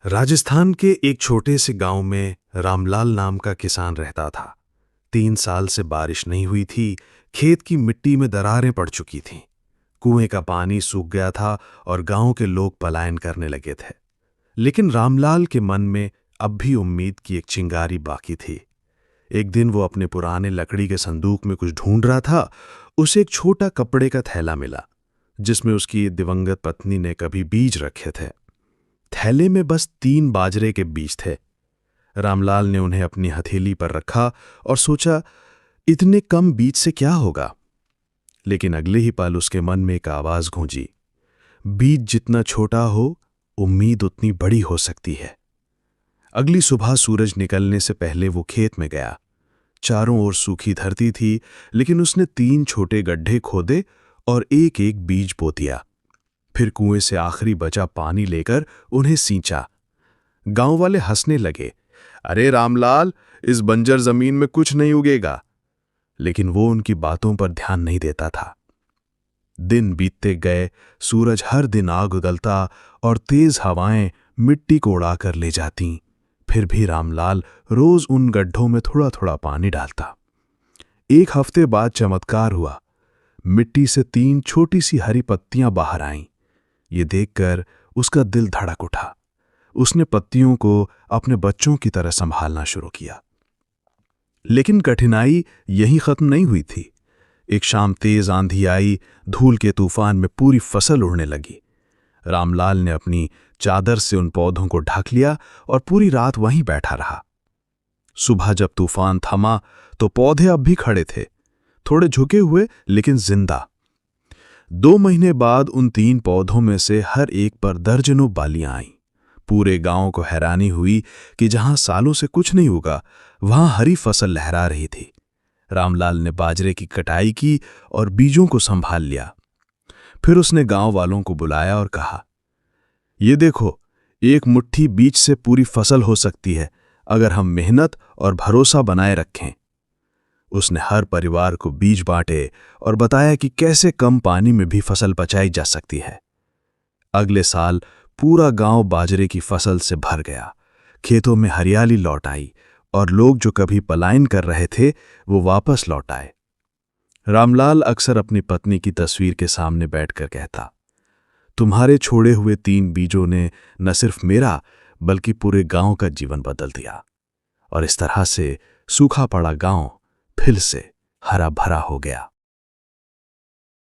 राजस्थान के एक छोटे से गांव में रामलाल नाम का किसान रहता था। 3 साल से बारिश नहीं हुई थी। खेत की मिट्टी में दरारें पड़ चुकी थीं। कुएं का पानी सूख गया था और गांव के लोग पलायन करने लगे थे। लेकिन रामलाल के मन में अब भी उम्मीद की एक चिंगारी बाकी थी। एक दिन वो अपने पुराने लकड़ी के संदूक में कुछ ढूंढ रहा था। उसे एक छोटा कपड़े का थैला मिला, जिसमें उसकी दिवंगत पत्नी ने कभी बीज रखे थे। थैले में बस 3 बाजरे के बीज थे। रामलाल ने उन्हें अपनी हथेली पर रखा और सोचा, इतने कम बीज से क्या होगा। लेकिन अगले ही पल उसके मन में एक आवाज गूंजी, बीज जितना छोटा हो, उम्मीद उतनी बड़ी हो सकती है। अगली सुबह सूरज निकलने से पहले वो खेत में गया। चारों ओर सूखी धरती थी, लेकिन उसने 3 छोटे गड्ढे खोदे और एक एक बीज बो दिया। फिर कुएं से आखिरी बचा पानी लेकर उन्हें सींचा। गांव वाले हंसने लगे, अरे रामलाल, इस बंजर जमीन में कुछ नहीं उगेगा। लेकिन वो उनकी बातों पर ध्यान नहीं देता था। दिन बीतते गए, सूरज हर दिन आग उगलता और तेज हवाएं मिट्टी को उड़ाकर ले जातीं। फिर भी रामलाल रोज उन गड्ढों में थोड़ा थोड़ा पानी डालता। एक हफ्ते बाद चमत्कार हुआ। मिट्टी से 3 छोटी सी हरी पत्तियां बाहर आईं। ये देखकर उसका दिल धड़क उठा। उसने पत्तियों को अपने बच्चों की तरह संभालना शुरू किया। लेकिन कठिनाई यहीं खत्म नहीं हुई थी। एक शाम तेज आंधी आई। धूल के तूफान में पूरी फसल उड़ने लगी। रामलाल ने अपनी चादर से उन पौधों को ढक लिया और पूरी रात वहीं बैठा रहा। सुबह जब तूफान थमा तो पौधे अब भी खड़े थे, थोड़े झुके हुए लेकिन जिंदा। 2 महीने बाद उन 3 पौधों में से हर एक पर दर्जनों बालियां आईं। पूरे गांव को हैरानी हुई कि जहां सालों से कुछ नहीं उगा, वहां हरी फसल लहरा रही थी। रामलाल ने बाजरे की कटाई की और बीजों को संभाल लिया। फिर उसने गांव वालों को बुलाया और कहा, ये देखो, एक मुट्ठी बीज से पूरी फसल हो सकती है, अगर हम मेहनत और भरोसा बनाए रखें। उसने हर परिवार को बीज बांटे और बताया कि कैसे कम पानी में भी फसल बचाई जा सकती है। अगले साल पूरा गांव बाजरे की फसल से भर गया। खेतों में हरियाली लौट आई और लोग जो कभी पलायन कर रहे थे, वो वापस लौट आए। रामलाल अक्सर अपनी पत्नी की तस्वीर के सामने बैठकर कहता, तुम्हारे छोड़े हुए 3 बीजों ने न सिर्फ मेरा बल्कि पूरे गांव का जीवन बदल दिया। और इस तरह से सूखा पड़ा गांव फिर से हरा भरा हो गया।